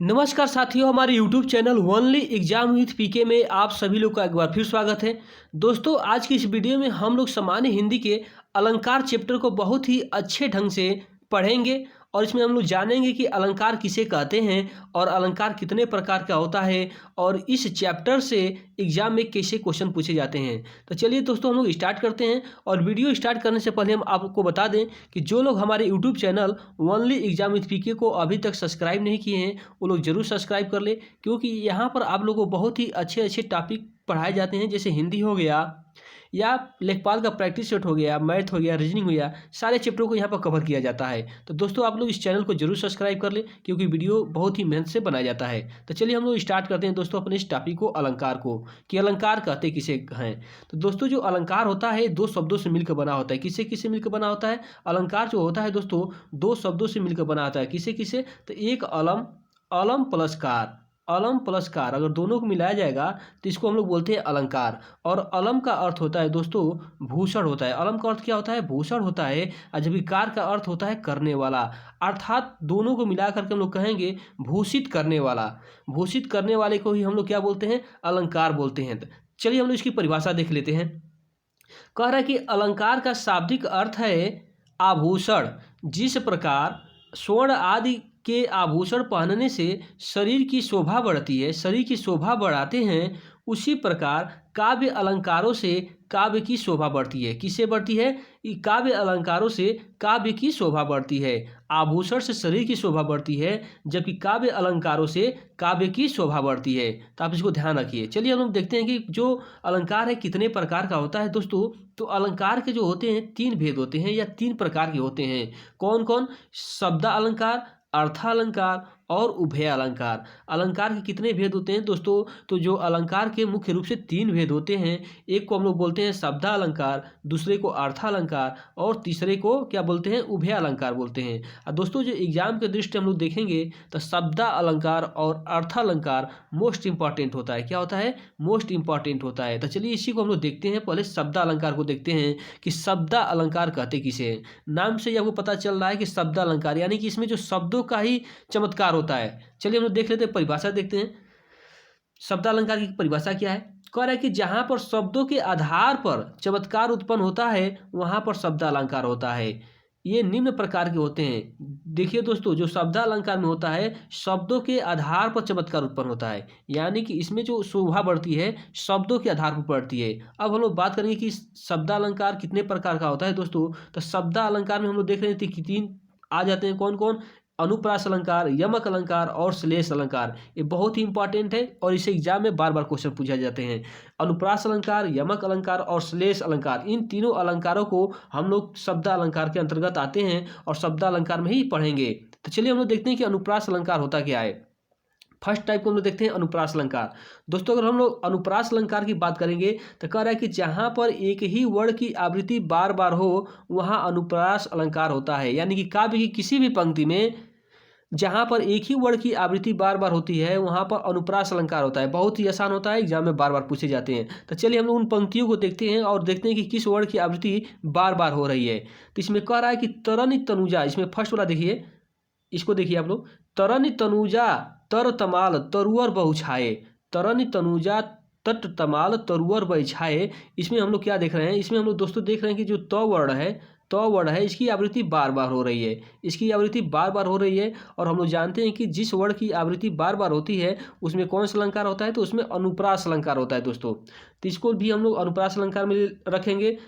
नमस्कार साथियों, हमारे YouTube channel only exam with PK में आप सभी लोग का एक बार फिर स्वागत है। दोस्तों, आज की इस वीडियो में हम लोग सामान्य हिंदी के अलंकार चैप्टर को बहुत ही अच्छे ढंग से पढ़ेंगे और इसमें हम लोग जानेंगे कि अलंकार किसे कहते हैं और अलंकार कितने प्रकार का होता है और इस चैप्टर से एग्जाम में कैसे क्वेश्चन पूछे जाते हैं। तो चलिए दोस्तों, हम लोग स्टार्ट करते हैं। और वीडियो स्टार्ट करने से पहले हम आपको बता दें कि जो लोग हमारे YouTube channel only exam with PK को अभी तक सब्सक्राइब नहीं किए हैं वो लोग जरूर सब्सक्राइब कर ले, क्योंकि यहाँ पर आप लोगों को बहुत ही अच्छे अच्छे टॉपिक पढ़ाए जाते हैं, जैसे हिंदी हो गया या लेखपाल का प्रैक्टिस सेट हो गया, मैथ हो गया, रीजनिंग हो गया, सारे चैप्टरों को यहाँ पर कवर किया जाता है। तो दोस्तों, आप लोग इस चैनल को जरूर सब्सक्राइब कर ले, क्योंकि वीडियो बहुत ही मेहनत से बनाया जाता है। तो चलिए हम लोग स्टार्ट करते हैं दोस्तों अपने इस टॉपिक को, अलंकार को, कि अलंकार कहते किसे हैं। तो दोस्तों, जो अलंकार होता है दो शब्दों से मिलकर बना होता है। किसे किसे मिलकर बना होता है? अलंकार जो होता है दोस्तों दो शब्दों से मिलकर बना होता है। किसे किसे? तो एक अलम, अलम प्लस कार, अलम प्लस कार, अगर दोनों को मिलाया जाएगा तो इसको हम लोग बोलते हैं अलंकार। और अलम का अर्थ होता है दोस्तों भूषण होता है। अलम का अर्थ क्या होता है? भूषण होता है। और जबकि कार का अर्थ होता है करने वाला, अर्थात दोनों को मिला करके हम लोग कहेंगे भूषित करने वाला। भूषित करने वाले को ही हम लोग क्या बोलते हैं? अलंकार बोलते हैं। तो चलिए हम लोग इसकी परिभाषा देख लेते हैं। कह रहा है कि अलंकार का शाब्दिक अर्थ है आभूषण। जिस प्रकार स्वर्ण आदि के आभूषण पहनने से शरीर की शोभा बढ़ती है, शरीर की शोभा बढ़ाते हैं, उसी प्रकार काव्य अलंकारों से काव्य की शोभा बढ़ती है। किससे बढ़ती है? काव्य अलंकारों से काव्य की शोभा बढ़ती है। आभूषण से शरीर की शोभा बढ़ती है, जबकि काव्य अलंकारों से काव्य की शोभा बढ़ती है। तो आप इसको ध्यान रखिए। चलिए हम लोग देखते हैं कि जो अलंकार है कितने प्रकार का होता है दोस्तों। तो अलंकार के जो होते हैं तीन भेद होते हैं या तीन प्रकार के होते हैं। कौन कौन? शब्द अलंकार, अर्थालंकार और उभय अलंकार। अलंकार के कितने भेद होते हैं दोस्तों? तो जो अलंकार के मुख्य रूप से तीन भेद होते हैं। एक को हम लोग बोलते हैं शब्दालंकार, दूसरे को अर्थालंकार और तीसरे को क्या बोलते हैं? उभय अलंकार बोलते हैं। और दोस्तों, जो एग्जाम के दृष्टि हम लोग देखेंगे तो शब्दालंकार और अर्थालंकार मोस्ट इंपॉर्टेंट होता है। क्या होता है? मोस्ट इंपॉर्टेंट होता है। तो चलिए इसी को हम लोग देखते हैं। पहले शब्दालंकार को देखते हैं कि शब्दालंकार कहते किसे हैं। नाम से ही आपको पता चल रहा है कि शब्दालंकार यानी कि इसमें जो शब्दों का ही चमत्कार होता है। चलिए हम लोग देख लेते हैं, परिभाषा देखते हैं। शब्दालंकार की परिभाषा क्या है? कह रहा है कि जहां पर शब्दों के आधार पर चमत्कार उत्पन्न होता है वहां पर शब्दालंकार होता है। ये निम्न प्रकार के होते हैं। देखिए दोस्तों, जो शब्दालंकार में होता है शब्दों के आधार पर चमत्कार उत्पन्न होता है, यानी कि इसमें जो शोभा बढ़ती है शब्दों के आधार पर बढ़ती है। अब हम लोग बात करेंगे कि शब्दालंकार कितने प्रकार का होता है दोस्तों। तो शब्दालंकार में हम लोग देख रहे थे कि तीन आ जाते हैं। कौन कौन? अनुप्रास अलंकार, यमक अलंकार और श्लेष अलंकार। ये बहुत ही इंपॉर्टेंट है और इसे एग्जाम में बार बार क्वेश्चन पूछे जाते हैं। अनुप्रास अलंकार, यमक अलंकार और श्लेष अलंकार, इन तीनों अलंकारों को हम लोग शब्द अलंकार के अंतर्गत आते हैं और शब्द अलंकार में ही पढ़ेंगे। तो चलिए हम लोग देखते हैं कि अनुप्रास अलंकार होता क्या है। फर्स्ट टाइप को हम लोग देखते हैं अनुप्रास अलंकार। दोस्तों, अगर हम लोग अनुप्रास अलंकार की बात करेंगे तो कह रहा है कि जहां पर एक ही वर्ण की आवृत्ति बार बार हो वहां अनुप्रास अलंकार होता है। यानी कि काव्य की किसी भी पंक्ति में जहां पर एक ही वर्ण की आवृत्ति बार बार होती है वहां पर अनुप्रास अलंकार होता है। बहुत ही आसान होता है, एग्जाम में बार बार पूछे जाते हैं। तो चलिए हम लोग उन पंक्तियों को देखते हैं और देखते हैं कि किस वर्ण की आवृत्ति बार बार हो रही है। तो इसमें कह रहा है कि तरनि तनुजा, इसमें फर्स्ट वाला देखिए, इसको देखिए आप लोग। तरनि तनुजा तर तमाल तरुअर बहुछाए, तरनि तनुजा तट तमाल तरुअर बहुछाए। इसमें हम लोग क्या देख रहे हैं? इसमें हम लोग दोस्तों देख रहे हैं कि जो त वर्ण है, त वर्ण है, इसकी आवृत्ति बार बार हो रही है। इसकी आवृत्ति बार बार हो रही है और हम लोग जानते हैं कि जिस वर्ण की आवृत्ति बार बार होती है उसमें कौन सा अलंकार होता है? तो उसमें अनुप्रास अलंकार होता है दोस्तों। तो इसको भी हम लोग अनुप्रास अलंकार में रखेंगे।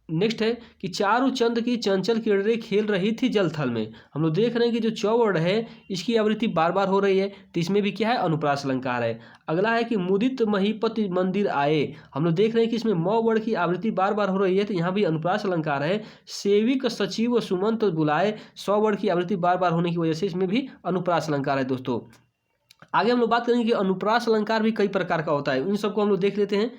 नेक्स्ट है कि चारु चंद की चंचल किरणें खेल रही थी जल थल में। हम लोग देख रहे हैं कि जो च वर्ण है इसकी आवृत्ति बार बार हो रही है, तो इसमें भी क्या है? अनुप्रास अलंकार है। अगला है कि मुदित महीपति मंदिर आए। हम लोग देख रहे हैं कि इसमें म वर्ण की आवृत्ति बार बार हो रही है, तो यहाँ भी अनुप्रास अलंकार है। सेविक सचिव सुमंत बुलाए, स वर्ण की आवृत्ति बार बार होने की वजह से इसमें भी अनुप्रास अलंकार है दोस्तों। आगे हम लोग बात करेंगे कि अनुप्रास अलंकार भी कई प्रकार का होता है। इन सबको हम लोग देख लेते हैं।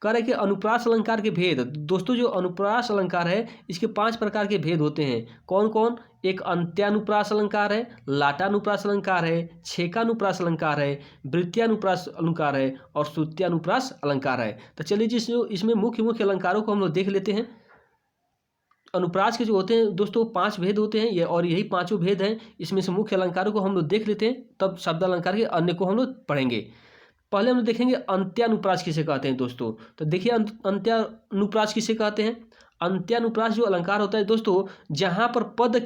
कह रहे कि अनुप्रास अलंकार के भेद। दोस्तों, जो अनुप्रास अलंकार है इसके 5 प्रकार के भेद होते हैं। कौन कौन? एक अंत्यानुप्रास अलंकार है, लाटानुप्रास अलंकार है, छेकानुप्रास अलंकार है, वृत्त्यानुप्रास अलंकार है और श्रुत्यानुप्रास अलंकार है। तो चलिए जिस इसमें मुख्य मुख्य अलंकारों को हम लोग देख लेते हैं। अनुप्रास के जो होते हैं दोस्तों 5 भेद होते हैं ये, और यही पांचों भेद हैं। इसमें से मुख्य अलंकारों को हम लोग देख लेते हैं, तब शब्द अलंकार के अन्य को हम लोग पढ़ेंगे। पहले हम लोग देखेंगे अंत्यानुप्रास किसे कहते हैं दोस्तों। तो देखिए अंत्यानुप्रास किसे कहते हैं। अंत्यानुप्रास जो अलंकार होता है दोस्तों, जहाँ पर पद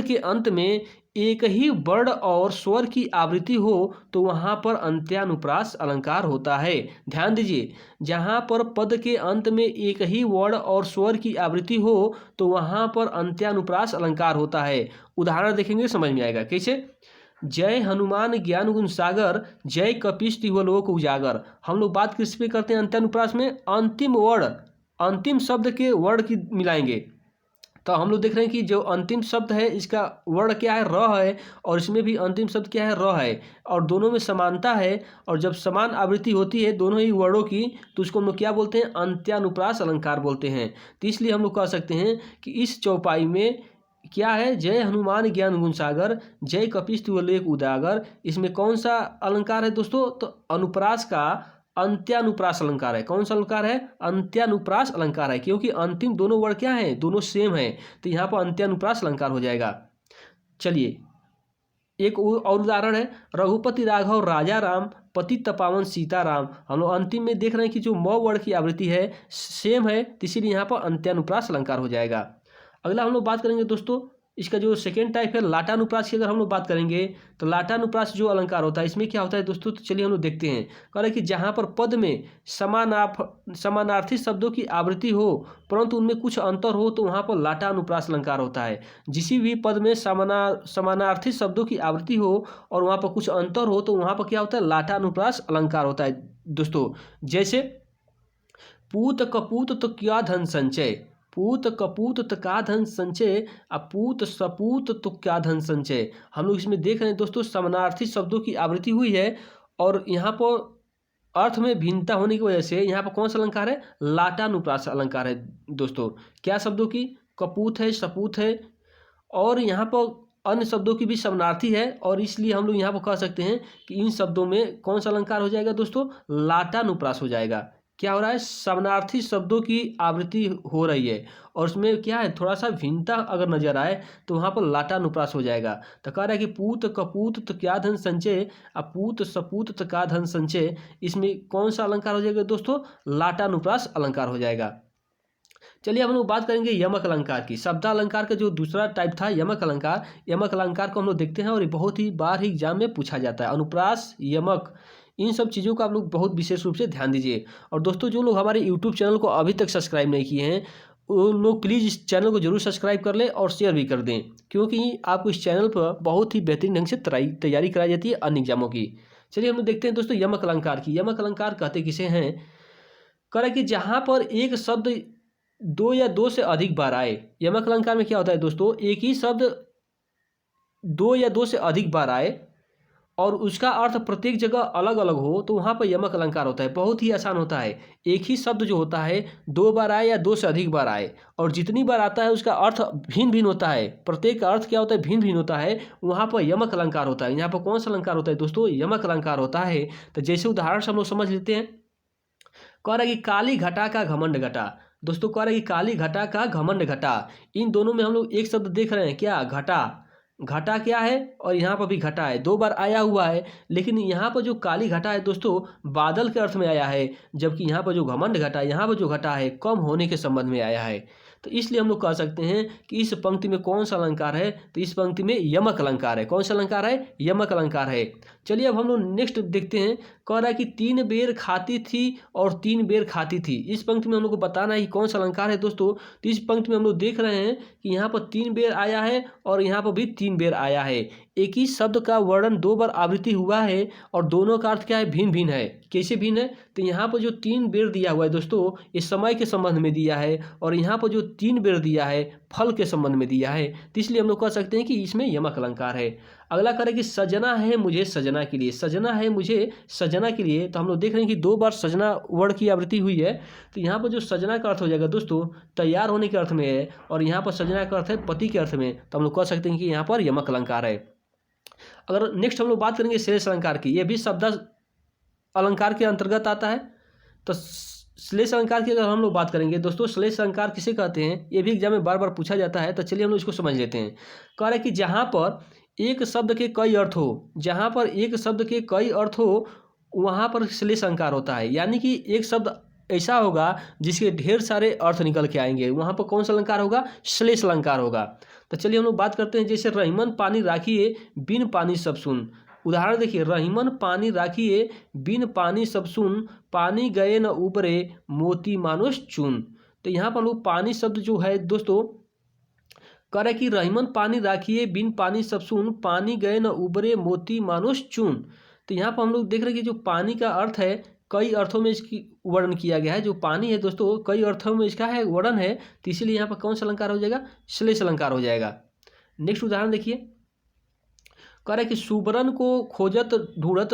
के अंत में एक ही वर्ण और स्वर की आवृत्ति हो तो वहाँ पर अंत्यानुप्रास अलंकार होता है। ध्यान दीजिए, जहाँ पर पद के अंत में एक ही वर्ण और स्वर की आवृत्ति हो तो वहाँ पर अंत्यानुप्रास अलंकार होता है। उदाहरण देखेंगे समझ में आएगा कैसे। जय हनुमान ज्ञान गुण सागर, जय कपीस तिहुलोक उजागर। हम लोग बात किस पे करते हैं अंत्यानुप्रास में, अंतिम वर्ण, अंतिम शब्द के वर्ण की मिलाएंगे। तो हम लोग देख रहे हैं कि जो अंतिम शब्द है इसका वर्ण क्या है, र है, और इसमें भी अंतिम शब्द क्या है, र है, और दोनों में समानता है। और जब समान आवृत्ति होती है दोनों ही वर्णों की तो उसको हम लोग क्या बोलते हैं, अंत्यानुप्रास अलंकार बोलते हैं। तो इसलिए हम लोग कह सकते हैं कि इस चौपाई में क्या है, जय हनुमान ज्ञान गुण सागर, जय कपीस तिहुलोक उजागर, इसमें कौन सा अलंकार है दोस्तों, तो अनुप्रास का अंत्यानुप्रास अलंकार है। कौन सा अलंकार है, अंत्यानुप्रास अलंकार है, क्योंकि अंतिम दोनों वर्ड क्या है, दोनों सेम है, तो यहाँ पर अंत्यानुप्रास अलंकार हो जाएगा। चलिए एक और उदाहरण है, रघुपति राघव राजा राम, पतित पावन सीताराम। हम लोग अंतिम में देख रहे हैं कि जो म वर्ड की आवृत्ति है सेम है, तो इसीलिए यहाँ पर अंत्यानुप्रास अलंकार हो जाएगा। अगला हम लोग बात करेंगे दोस्तों, इसका जो सेकेंड टाइप है लाटानुप्रास की अगर हम लोग बात करेंगे तो लाटानुप्रास जो अलंकार होता है इसमें क्या होता है दोस्तों, तो चलिए हम लोग देखते हैं। कह रहे हैं कि जहाँ पर पद में समानार्थी शब्दों की आवृत्ति हो परंतु उनमें कुछ अंतर हो तो वहाँ पर लाटानुप्रास अलंकार होता है। जिसी भी पद में समानार्थी शब्दों की आवृत्ति हो और वहाँ पर कुछ अंतर हो तो वहाँ पर क्या होता है, लाटानुप्रास अलंकार होता है दोस्तों। जैसे पूत कपूत तो क्या धन संचय, पूत कपूत तो क्या धन संचय, अपूत सपूत तो क्या धन संचय। हम लोग इसमें देख रहे हैं दोस्तों समानार्थी शब्दों की आवृत्ति हुई है और यहाँ पर अर्थ में भिन्नता होने की वजह से यहाँ पर कौन सा अलंकार है, लाटानुप्रास अलंकार है दोस्तों। क्या शब्दों की, कपूत है, सपूत है, और यहाँ पर अन्य शब्दों की भी समानार्थी है, और इसलिए हम लोग यहाँ पर कह सकते हैं कि इन शब्दों में कौन सा अलंकार हो जाएगा दोस्तों, लाटानुप्रास हो जाएगा। क्या हो रहा है, समानार्थी शब्दों की आवृत्ति हो रही है और उसमें क्या है, थोड़ा सा भिन्नता अगर नजर आए तो वहाँ पर लाटानुप्रास हो जाएगा। तो कह रहा है कि पूत कपूत तो क्या धन संचय, अपूत सपूत तो क्या धन संचय, इसमें कौन सा अलंकार हो जाएगा दोस्तों, लाटानुप्रास अलंकार हो जाएगा। चलिए हम लोग बात करेंगे यमक अलंकार की। शब्दालंकार का जो दूसरा टाइप था यमक अलंकार, यमक अलंकार को हम लोग देखते हैं और ये बहुत ही बार ही एग्जाम में पूछा जाता है। अनुप्रास, यमक, इन सब चीज़ों का आप लोग बहुत विशेष रूप से ध्यान दीजिए। और दोस्तों जो लोग हमारे यूट्यूब चैनल को अभी तक सब्सक्राइब नहीं किए हैं उन लोग प्लीज़ इस चैनल को जरूर सब्सक्राइब कर लें और शेयर भी कर दें, क्योंकि आपको इस चैनल पर बहुत ही बेहतरीन ढंग से तैयारी कराई जाती है अन्य एग्जामों की। चलिए हम लोग देखते हैं दोस्तों यमक अलंकार की। यमक अलंकार कहते किसे हैं, कह रहा है कि जहाँ पर एक शब्द दो या दो से अधिक बार आए। यमक अलंकार में क्या होता है दोस्तों, एक ही शब्द दो या दो से अधिक बार आए और उसका अर्थ प्रत्येक जगह अलग अलग हो तो वहाँ पर यमक अलंकार होता है। बहुत ही आसान होता है, एक ही शब्द जो होता है दो बार आए या दो से अधिक बार आए और जितनी बार आता है उसका अर्थ भिन्न भिन्न होता है, प्रत्येक का अर्थ क्या होता है, भिन्न भिन्न होता है, वहाँ पर यमक अलंकार होता है। यहाँ पर कौन सा अलंकार होता है दोस्तों, यमक अलंकार होता है। तो जैसे उदाहरण से हम लोग समझ लेते हैं, कह रहा है कि काली घटा का घमंड घटा। दोस्तों कह रहा है कि काली घटा का घमंड घटा, इन दोनों में हम लोग एक शब्द देख रहे हैं, क्या, घटा। घटा क्या है और यहाँ पर भी घटा है, दो बार आया हुआ है, लेकिन यहाँ पर जो काली घटा है दोस्तों बादल के अर्थ में आया है, जबकि यहाँ पर जो घमंड घटा है, यहाँ पर जो घटा है कम होने के संबंध में आया है। तो इसलिए हम लोग कह सकते हैं कि इस पंक्ति में कौन सा अलंकार है, तो इस पंक्ति में यमक अलंकार है। कौन सा अलंकार है, यमक अलंकार है। चलिए अब हम लोग नेक्स्ट देखते हैं, कह रहा है कि 3 बेर खाती थी और 3 बेर खाती थी। इस पंक्ति में हम लोग को बताना है कि कौन सा अलंकार है दोस्तों। तो इस पंक्ति में हम लोग देख रहे हैं कि यहाँ पर 3 बेर आया है और यहाँ पर भी 3 बेर आया है। एक ही शब्द का वर्णन 2 बार आवृत्ति हुआ है और दोनों का अर्थ क्या है, भिन्न भिन्न है। कैसे भिन्न है, तो यहाँ पर जो 3 बेर दिया हुआ है दोस्तों ये समय के संबंध में दिया है और यहाँ पर जो 3 बेर दिया है फल के संबंध में दिया है, तो इसलिए हम लोग कह सकते हैं कि इसमें यमक अलंकार है। अगला करें कि सजना है मुझे सजना के लिए, सजना है मुझे सजना के लिए। तो हम लोग देख रहे हैं कि 2 बार सजना वर्ड की आवृत्ति हुई है, तो यहाँ पर जो सजना का अर्थ हो जाएगा दोस्तों तैयार होने के अर्थ में है और यहाँ पर सजना का अर्थ है पति के अर्थ में, तो हम लोग कह सकते हैं कि यहाँ पर यमक अलंकार है। अगर नेक्स्ट हम लोग बात करेंगे श्रेष्ठ अलंकार की, यह भी शब्द अलंकार के अंतर्गत आता है। तो श्लेष अलंकार की अगर हम लोग बात करेंगे दोस्तों, श्लेष अलंकार किसे कहते हैं, ये भी एग्जाम में बार बार पूछा जाता है, तो चलिए हम लोग इसको समझ लेते हैं। कह रहे हैं कि जहाँ पर एक शब्द के कई अर्थ हो, जहाँ पर एक शब्द के कई अर्थ हो वहाँ पर श्लेष अलंकार होता है। यानी कि एक शब्द ऐसा होगा जिसके ढेर सारे अर्थ निकल के आएंगे, वहाँ पर कौन सा अलंकार होगा, श्लेष अलंकार होगा। तो चलिए हम लोग बात करते हैं, जैसे रहीमन पानी राखिए बिन पानी सब सुन। उदाहरण देखिए, रहीमन पानी राखिए बिन पानी सब सुन, पानी गए न उबरे मोती मानुष चुन। तो यहाँ पर लोग पानी शब्द जो है दोस्तों, कह रहे कि रहीमन पानी राखिए बिन पानी सब सुन, पानी गए न उबरे मोती मानुष चुन। तो यहाँ पर हम लोग देख रहे हैं कि जो पानी का अर्थ है, कई अर्थों में इसकी वर्णन किया गया है। जो पानी है दोस्तों, कई अर्थों में इसका है वर्णन है, तो इसीलिए यहाँ पर कौन सा अलंकार हो जाएगा, श्लेष अलंकार हो जाएगा। नेक्स्ट उदाहरण देखिए, कह रहे कि सुबरन को खोजत ढूंढत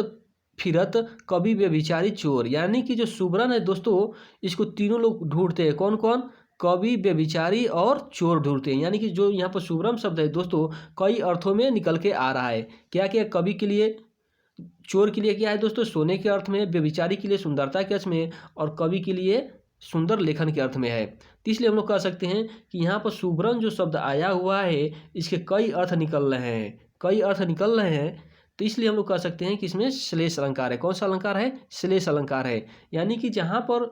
फिरत कभी व्यभिचारी चोर। यानी कि जो सुबरन है दोस्तों, इसको तीनों लोग ढूंढते हैं। कौन कौन, कवि, व्यभिचारी और चोर ढूंढते हैं। यानी कि जो यहाँ पर सुबरन शब्द है दोस्तों, कई अर्थों में निकल के आ रहा है। क्या क्या, कवि के लिए, चोर के लिए क्या है दोस्तों, सोने के अर्थ में, व्यभिचारी के लिए सुंदरता के अर्थ में, और कवि के लिए सुंदर लेखन के अर्थ में है। तो इसलिए हम लोग कह सकते हैं कि यहाँ पर सुबरन जो शब्द आया हुआ है, इसके कई अर्थ निकल रहे हैं, कई अर्थ निकल रहे हैं। तो इसलिए हम लोग कह सकते हैं कि इसमें श्लेष अलंकार है। कौन सा अलंकार है, श्लेष अलंकार है। यानी कि जहाँ पर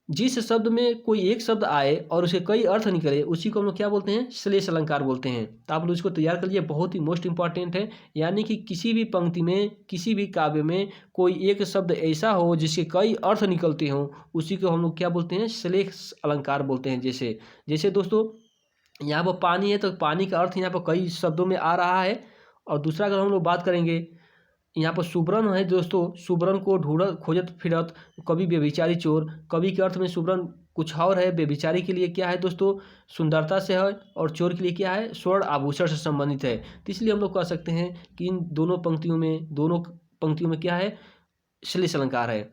जिस शब्द में कोई एक शब्द आए और उसे कई अर्थ निकले, उसी को हम लोग क्या बोलते हैं, श्लेष अलंकार बोलते हैं। तो आप लोग इसको तैयार कर लीजिए, बहुत ही मोस्ट इंपॉर्टेंट है। यानी कि किसी भी पंक्ति में, किसी भी काव्य में कोई एक शब्द ऐसा हो जिसके कई अर्थ निकलते हों, उसी को हम लोग क्या बोलते हैं, श्लेष अलंकार बोलते हैं। जैसे जैसे दोस्तों यहाँ पर पानी है, तो पानी का अर्थ यहाँ पर कई शब्दों में आ रहा है। और दूसरा अगर हम लोग बात करेंगे, यहाँ पर सुबरन है दोस्तों, सुबरन को ढूंढत खोजत फिरत कभी व्यभिचारी चोर। कवि के अर्थ में सुबरन कुछ और है, व्यभिचारी के लिए क्या है दोस्तों, सुंदरता से है, और चोर के लिए क्या है, स्वर्ण आभूषण से संबंधित है। तो इसलिए हम लोग कह सकते हैं कि इन दोनों पंक्तियों में क्या है, श्लेष अलंकार है।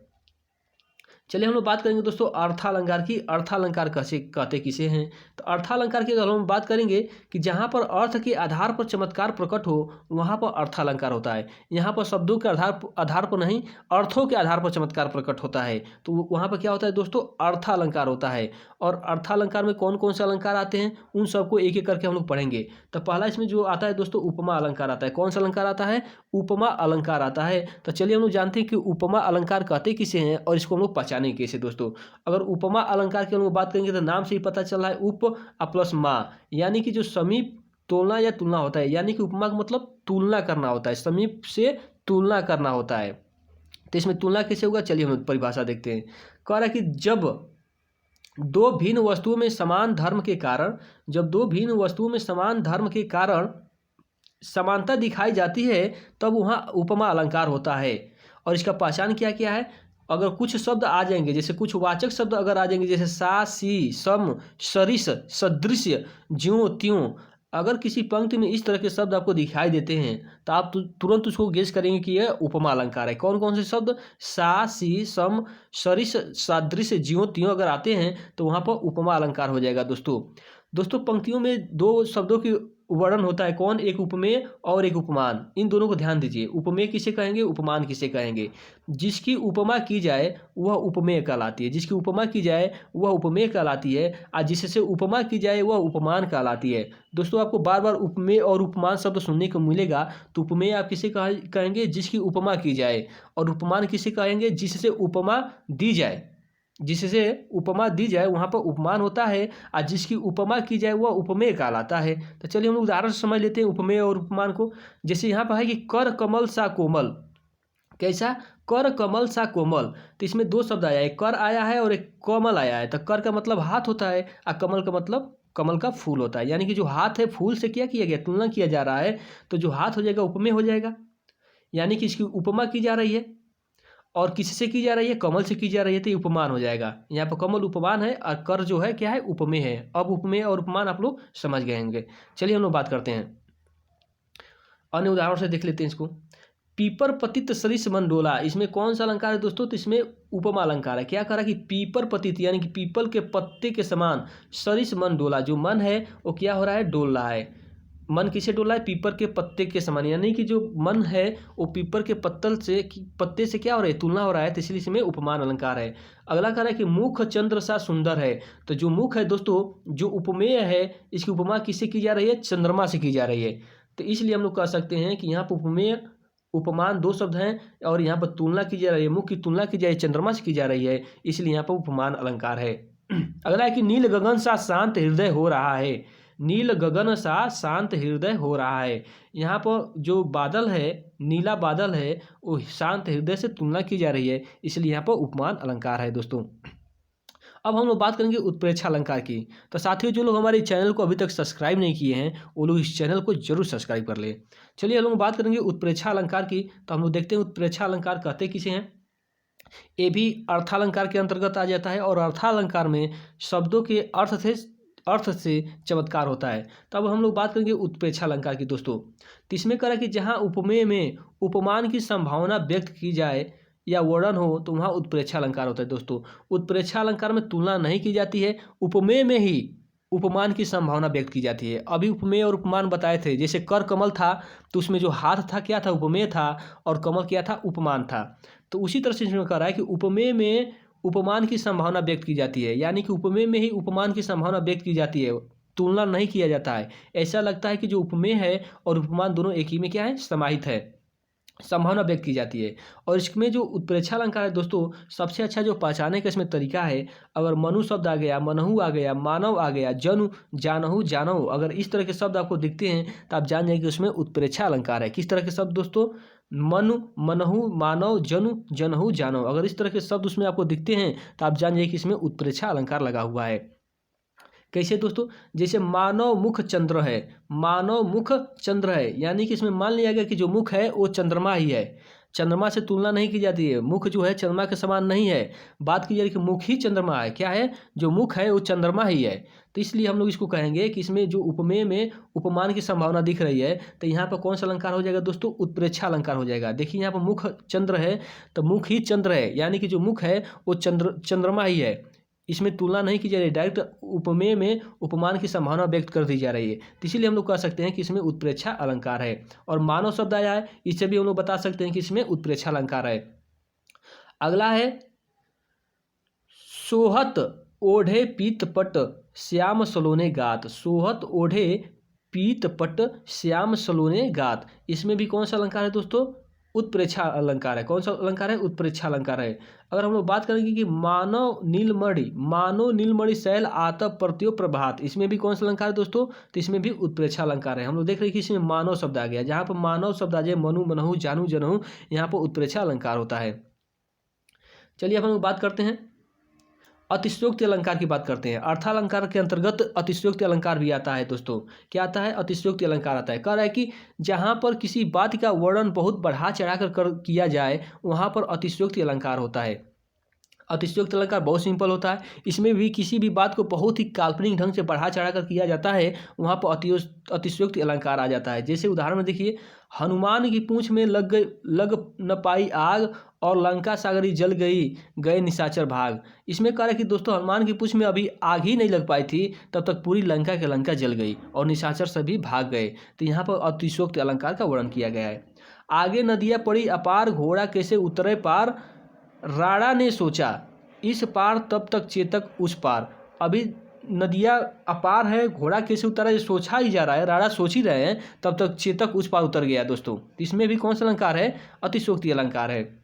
चलिए हम लोग बात करेंगे दोस्तों अर्थालंकार की। अर्थालंकार कैसे कहते किसे हैं, तो अर्थालंकार की अगर हम बात करेंगे कि जहाँ पर अर्थ के आधार पर चमत्कार प्रकट हो, वहाँ पर अर्थालंकार होता है। यहाँ पर शब्दों के आधार पर नहीं, अर्थों के आधार पर चमत्कार प्रकट होता है, तो वहाँ पर क्या होता है दोस्तों, अर्थालंकार होता है। और अर्थालंकार में कौन कौन से अलंकार आते हैं, उन सबको एक एक करके हम लोग पढ़ेंगे। तो पहला इसमें जो आता है दोस्तों, उपमा अलंकार आता है। कौन सा अलंकार आता है, उपमा अलंकार आता है। तो चलिए हम लोग जानते हैं कि उपमा अलंकार कहते किसे हैं और इसको हम लोग पहचानेंगे कैसे दोस्तों। अगर उपमा अलंकार की हम लोग बात करेंगे तो नाम से ही पता चल रहा है, उप प्लस मा, यानी कि जो समीप तोलना या तुलना होता है। यानी कि उपमा का मतलब तुलना करना होता है, समीप से तुलना करना होता है। तो इसमें तुलना कैसे होगा, चलिए हम परिभाषा देखते हैं। कह रहा है कि जब दो भिन्न वस्तुओं में समान धर्म के कारण, जब दो भिन्न वस्तुओं में समान धर्म के कारण समानता दिखाई जाती है, तब वहाँ उपमा अलंकार होता है। और इसका पहचान क्या क्या है, अगर कुछ शब्द आ जाएंगे, जैसे कुछ वाचक शब्द अगर आ जाएंगे, जैसे सा, सी, सम, सरिस, सदृश्य, ज्यों त्यों, अगर किसी पंक्ति में इस तरह के शब्द आपको दिखाई देते हैं, तो आप तुरंत उसको गेस करेंगे कि यह उपमा अलंकार है। कौन कौन से शब्द, सा, सी, सम, सरिस, सादृश्य, ज्यों त्यों अगर आते हैं, तो वहाँ पर उपमा अलंकार हो जाएगा दोस्तों पंक्तियों में दो शब्दों की वर्णन होता है, कौन, एक उपमेय और एक उपमान। इन दोनों को ध्यान दीजिए, उपमेय किसे कहेंगे, उपमान किसे कहेंगे। जिसकी उपमा की जाए वह उपमेय कहलाती है, जिसकी उपमा की जाए वह उपमेय कहलाती है, और जिससे उपमा की जाए वह उपमान कहलाती है। दोस्तों आपको बार बार उपमेय और उपमान शब्द सुनने को मिलेगा। तो उपमेय आप किसे कहेंगे, जिसकी उपमा की जाए, और उपमान किसे कहेंगे, जिससे उपमा दी जाए। जिससे उपमा दी जाए वहाँ पर उपमान होता है, और जिसकी उपमा की जाए वह उपमेय कहलाता है। तो चलिए हम लोग उदाहरण से समझ लेते हैं उपमेय और उपमान को। जैसे यहाँ पर है कि कर कमल सा कोमल, कैसा, कर कमल सा कोमल। तो इसमें दो शब्द आया है, एक कर आया है और एक कमल आया है। तो कर का मतलब हाथ होता है, और कमल का मतलब कमल का फूल होता है। यानी कि जो हाथ है, फूल से क्या किया गया, तुलना किया जा रहा है, तो जो हाथ हो जाएगा उपमेय हो जाएगा। यानी कि इसकी उपमा की जा रही है, और किससे की जा रही है, कमल से की जा रही है, तो ये उपमान हो जाएगा। यहाँ पर कमल उपमान है और कर जो है क्या है, उपमेय है। अब उपमेय और उपमान आप लोग समझ गए होंगे। चलिए हम लोग बात करते हैं, अन्य उदाहरण से देख लेते हैं इसको। पीपर पतित सरिस मन डोला, इसमें कौन सा अलंकार है दोस्तों, तो इसमें उपमा अलंकार है। क्या करा कि पीपर पतित यानी कि पीपल के पत्ते के समान, सरिस मन डोला, जो मन है वो क्या हो रहा है, डोल रहा है। मन किसे डोला है? पीपर के पत्ते के समान, यानी कि जो मन है वो पीपर के पत्ते से क्या हो रहा है? तुलना हो रहा है, तो इसलिए इसमें उपमान अलंकार है। अगला कह रहा है कि मुख चंद्र सा सुंदर है। तो जो मुख है दोस्तों, जो उपमेय है, इसकी उपमा किससे की जा रही है? चंद्रमा से की जा रही है। तो इसलिए हम लोग कह सकते हैं कि यहाँ पर उपमेय उपमान दो शब्द हैं और यहाँ पर तुलना की जा रही है, मुख की तुलना की जा रही है, चंद्रमा से की जा रही है, इसलिए यहाँ पर उपमान अलंकार है। अगला है कि नील गगन सा शांत हृदय हो रहा है। नील गगन सा शांत हृदय हो रहा है। यहाँ पर जो बादल है, नीला बादल है, वो शांत हृदय से तुलना की जा रही है, इसलिए यहाँ पर उपमान अलंकार है दोस्तों। अब हम लोग बात करेंगे उत्प्रेक्षा अलंकार की। तो साथियों, जो लोग हमारे चैनल को अभी तक सब्सक्राइब नहीं किए हैं वो लोग इस चैनल को जरूर सब्सक्राइब कर ले। चलिए हम लोग बात करेंगे उत्प्रेक्षा अलंकार की। तो हम लोग देखते हैं उत्प्रेक्षा अलंकार कहते किसे हैं। ये भी अर्थालंकार के अंतर्गत आ जाता है और अर्थालंकार में शब्दों के अर्थ से चमत्कार होता है। तो अब हम लोग बात करेंगे उत्प्रेक्षा अलंकार की दोस्तों। तो इसमें कह रहा है कि जहाँ उपमेय में उपमान की संभावना व्यक्त की जाए या वर्णन हो तो वहाँ उत्प्रेक्षा अलंकार होता है दोस्तों। उत्प्रेक्षा अलंकार में तुलना नहीं की जाती है, उपमेय में ही उपमान की संभावना व्यक्त की जाती है। अभी उपमेय और उपमान बताए थे, जैसे कर कमल था तो उसमें जो हाथ था क्या था? उपमेय था, और कमल क्या था? उपमान था। तो उसी तरह से इसमें कह रहा है कि उपमेय में उपमान की संभावना व्यक्त की जाती है, यानी कि उपमेय में ही उपमान की संभावना व्यक्त की जाती है, तुलना नहीं किया जाता है। ऐसा लगता है कि जो उपमेय है और उपमान दोनों एक ही में क्या है? समाहित है, संभावना व्यक्त की जाती है। और इसमें जो उत्प्रेक्षा अलंकार है दोस्तों, सबसे अच्छा जो पहचाने का इसमें तरीका है, अगर मनु शब्द आ गया, मनहु आ गया, मानव आ गया, जनु, जानहु, जानव, अगर इस तरह के शब्द आपको दिखते हैं तो आप जान जाएंगे कि उसमें उत्प्रेक्षा अलंकार है। किस तरह के शब्द दोस्तों? मनु, मनहु, मानव, जनु, जनहु, जानव, अगर इस तरह के शब्द उसमें आपको दिखते हैं तो आप जान जाइए कि इसमें उत्प्रेक्षा अलंकार लगा हुआ है। कैसे दोस्तों? जैसे मानव मुख चंद्र है, मानव मुख चंद्र है, यानी कि इसमें मान लिया गया कि जो मुख है वो चंद्रमा ही है, चंद्रमा से तुलना नहीं की जाती है। मुख जो है चंद्रमा के समान नहीं है, बात की जा रही है कि मुख ही चंद्रमा है। क्या है? जो मुख है वो चंद्रमा ही है। तो इसलिए हम लोग इसको कहेंगे कि इसमें जो उपमेय में उपमान की संभावना दिख रही है, तो यहाँ पर कौन सा अलंकार हो जाएगा दोस्तों? उत्प्रेक्षा अलंकार हो जाएगा। देखिए यहाँ पर मुख चंद्र है तो मुख ही चंद्र है, यानी कि जो मुख है वो चंद्रमा ही है, इसमें तुलना नहीं की जा रही, डायरेक्ट उपमेय में उपमान की संभावना व्यक्त कर दी जा रही है। तो इसीलिए हम लोग कह सकते हैं कि इसमें उत्प्रेक्षा अलंकार है। और मानव शब्द आया है, इससे भी हम लोग बता सकते हैं कि इसमें उत्प्रेक्षा अलंकार है। अगला है सोहत ओढ़े पीत पट श्याम सलोने गात। सोहत ओढ़े पीत पट श्याम सलोने गात, इसमें भी कौन सा अलंकार है दोस्तों? उत्प्रेक्षा अलंकार है। कौन सा अलंकार है? उत्प्रेक्षा अलंकार है। अगर हम लोग बात करेंगे कि मानव नीलमणि शैल आतप प्रत्यो प्रभात, इसमें भी कौन सा अलंकार है दोस्तों? तो इसमें भी उत्प्रेक्षा अलंकार है। हम लोग देख रहे हैं कि इसमें मानव शब्द आ गया, जहाँ पर मानव शब्द आ जाए, मनु, मनहु, जानू, जनहु, यहाँ पर उत्प्रेक्षा अलंकार होता है। चलिए अब हम लोग बात करते हैं अतिशयोक्ति अलंकार की बात करते हैं। अर्थालंकार के अंतर्गत अतिशयोक्ति अलंकार भी आता है दोस्तों। क्या आता है? अतिशयोक्ति अलंकार आता है। कह रहा है कि जहाँ पर किसी बात का वर्णन बहुत बढ़ा चढ़ा कर किया जाए वहाँ पर अतिशयोक्ति अलंकार होता है। अतिशयोक्ति अलंकार बहुत सिंपल होता है, इसमें भी किसी भी बात को बहुत ही काल्पनिक ढंग से बढ़ा चढ़ा कर किया जाता है, वहाँ पर अतिशयोक्ति अलंकार आ जाता है। जैसे उदाहरण में देखिए, हनुमान की पूंछ में लग न पाई आग और लंका सागरी जल गई, गए निशाचर भाग। इसमें कह रहा है कि दोस्तों हनुमान की पूंछ में अभी आग ही नहीं लग पाई थी, तब तक पूरी लंका की लंका जल गई और निशाचर सभी भाग गए। तो यहाँ पर अतिशयोक्ति अलंकार का वर्णन किया गया है। आगे नदियाँ पड़ी अपार, घोड़ा कैसे उतरे पार, राणा ने सोचा इस पार तब तक चेतक उस पार। अभी नदियाँ अपार है, घोड़ा कैसे उतरा ये सोचा ही जा रहा है, राणा सोच ही रहे हैं, तब तक चेतक उस पार उतर गया दोस्तों। इसमें भी कौन सा अलंकार है? अतिशयोक्ति अलंकार है।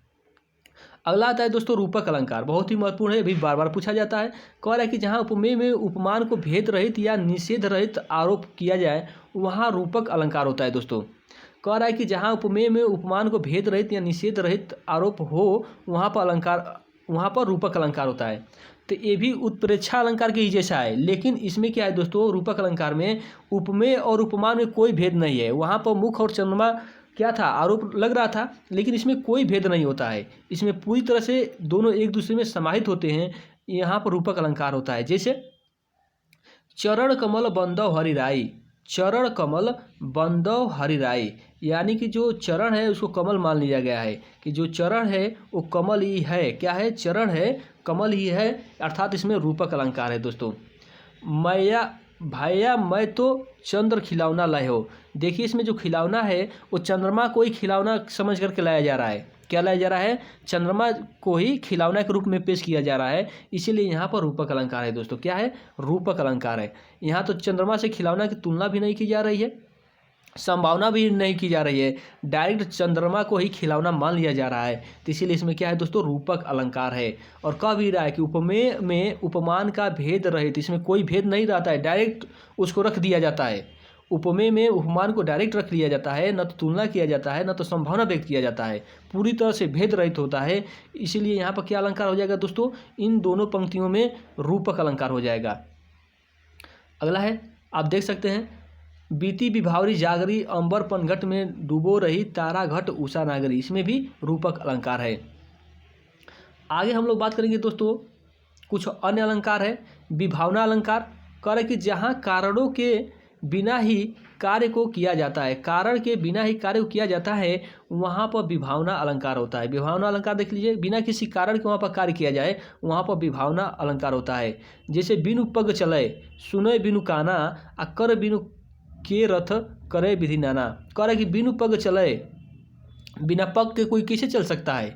अगला आता है दोस्तों रूपक अलंकार, बहुत ही महत्वपूर्ण है, अभी बार बार पूछा जाता है। कह रहा है कि जहाँ उपमेय में उपमान को भेद रहित या निषेध रहित आरोप किया जाए वहाँ रूपक अलंकार होता है दोस्तों। कह रहा है कि जहाँ उपमेय में उपमान को भेद रहित या निषेध रहित आरोप हो वहाँ पर रूपक अलंकार होता है। तो ये भी उत्प्रेक्षा अलंकार के ही जैसा है, लेकिन इसमें क्या है दोस्तों? रूपक अलंकार में उपमेय और उपमान में कोई भेद नहीं है। वहाँ पर मुख और चंद्रमा क्या था? आरोप लग रहा था, लेकिन इसमें कोई भेद नहीं होता है, इसमें पूरी तरह से दोनों एक दूसरे में समाहित होते हैं। यहाँ पर रूपक अलंकार होता है। जैसे चरण कमल बंदव हरिराई, चरण कमल बंदव हरिराई, यानी कि जो चरण है उसको कमल मान लिया गया है कि जो चरण है वो कमल ही है। क्या है? चरण है, कमल ही है, अर्थात इसमें रूपक अलंकार है दोस्तों। मैया भैया मैं तो चंद्र खिलौना लाए हो। देखिए इसमें जो खिलौना है वो चंद्रमा को ही खिलौना समझ करके लाया जा रहा है। क्या लाया जा रहा है? चंद्रमा को ही खिलौना के रूप में पेश किया जा रहा है, इसीलिए यहाँ पर रूपक अलंकार है दोस्तों। क्या है? रूपक अलंकार है। यहाँ तो चंद्रमा से खिलौना की तुलना भी नहीं की जा रही है, संभावना भी नहीं की जा रही है, डायरेक्ट चंद्रमा को ही खिलौना मान लिया जा रहा है। तो इसीलिए इसमें क्या है दोस्तों? रूपक अलंकार है। और कह भी रहा है कि उपमेय में उपमान का भेद रहित, इसमें कोई भेद नहीं रहता है, डायरेक्ट उसको रख दिया जाता है। उपमेय में उपमान को डायरेक्ट रख लिया जाता है, न तो तुलना किया जाता है, न तो संभावना व्यक्त किया जाता है, पूरी तरह से भेद रहित होता है। इसीलिए यहाँ पर क्या अलंकार हो जाएगा दोस्तों? इन दोनों पंक्तियों में रूपक अलंकार हो जाएगा। अगला है, आप देख सकते हैं, बीती विभावरी जागरी अंबर पनघट में डूबो रही तारा घट उषा नागरी, इसमें भी रूपक अलंकार है। आगे हम लोग बात करेंगे दोस्तों कुछ अन्य अलंकार है। विभावना अलंकार कह रहे कि जहाँ कारणों के बिना ही कार्य को किया जाता है, कारण के बिना ही कार्य को किया जाता है, वहाँ पर विभावना अलंकार होता है। विभावना अलंकार देख लीजिए, बिना किसी कारण के वहाँ पर कार्य किया जाए वहाँ पर विभावना अलंकार होता है। जैसे बिनु पग चले सुनय बिनु काना आ कर बिनु के रथ करे विधि नाना। कह रहे कि बिनु पग चले, बिना पग के कोई कैसे चल सकता है,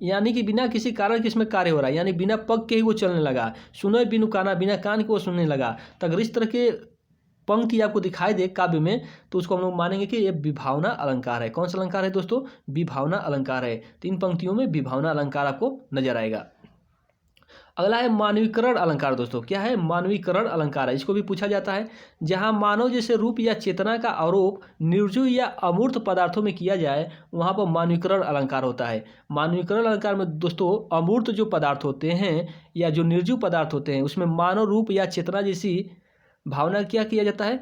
यानी कि बिना किसी कारण के इसमें कार्य हो रहा है, यानी बिना पग के ही वो चलने लगा। सुनय बिनु काना, बिना कान के वो सुनने लगा। तो अगर इस तरह के पंक्ति आपको दिखाई दे काव्य में तो उसको हम लोग मानेंगे कि ये विभावना अलंकार है। कौन सा अलंकार है दोस्तों? विभावना अलंकार है। तीन पंक्तियों में विभावना अलंकार आपको नजर आएगा। अगला है मानवीकरण अलंकार दोस्तों। क्या है? मानवीकरण अलंकार है। इसको भी पूछा जाता है, जहाँ मानव जैसे रूप या चेतना का आरोप निर्जीव या अमूर्त पदार्थों में किया जाए वहाँ पर मानवीकरण अलंकार होता है। मानवीकरण अलंकार में दोस्तों अमूर्त जो पदार्थ होते हैं या जो निर्जीव पदार्थ होते हैं उसमें मानव रूप या चेतना जैसी भावना क्या किया जाता है?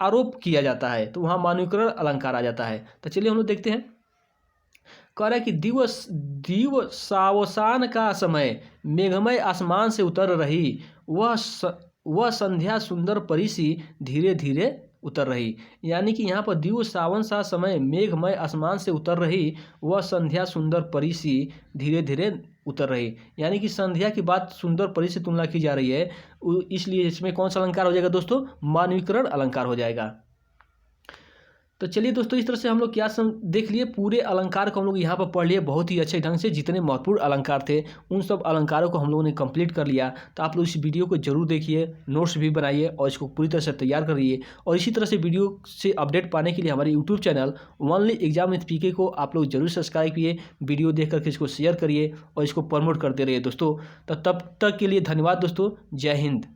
आरोप किया जाता है, तो वहाँ मानवीकरण अलंकार आ जाता है। तो चलिए हम लोग देखते हैं। कह रहा है कि दिव सावसान का समय मेघमय आसमान से उतर रही, वह संध्या सुंदर परी सी धीरे धीरे उतर रही। यानी कि यहाँ पर दिव सावन सा समय मेघमय आसमान से उतर रही, वह संध्या सुंदर परी सी धीरे धीरे उतर रही। यानी कि संध्या की बात सुंदर परी से तुलना की जा रही है, इसलिए इसमें कौन सा अलंकार हो जाएगा दोस्तों? मानवीकरण अलंकार हो जाएगा। तो चलिए दोस्तों, इस तरह से हम लोग क्या देख लिए, पूरे अलंकार को हम लोग यहाँ पर पढ़ लिए बहुत ही अच्छे ढंग से। जितने महत्वपूर्ण अलंकार थे उन सब अलंकारों को हम लोगों ने कंप्लीट कर लिया। तो आप लोग इस वीडियो को जरूर देखिए, नोट्स भी बनाइए और इसको पूरी तरह से तैयार करिए। और इसी तरह से वीडियो से अपडेट पाने के लिए हमारे YouTube channel only exam with PK को आप लोग जरूर सब्सक्राइब किए, वीडियो देख करके इसको शेयर करिए और इसको प्रमोट करते रहिए दोस्तों। तो तब तक के लिए धन्यवाद दोस्तों। जय हिंद।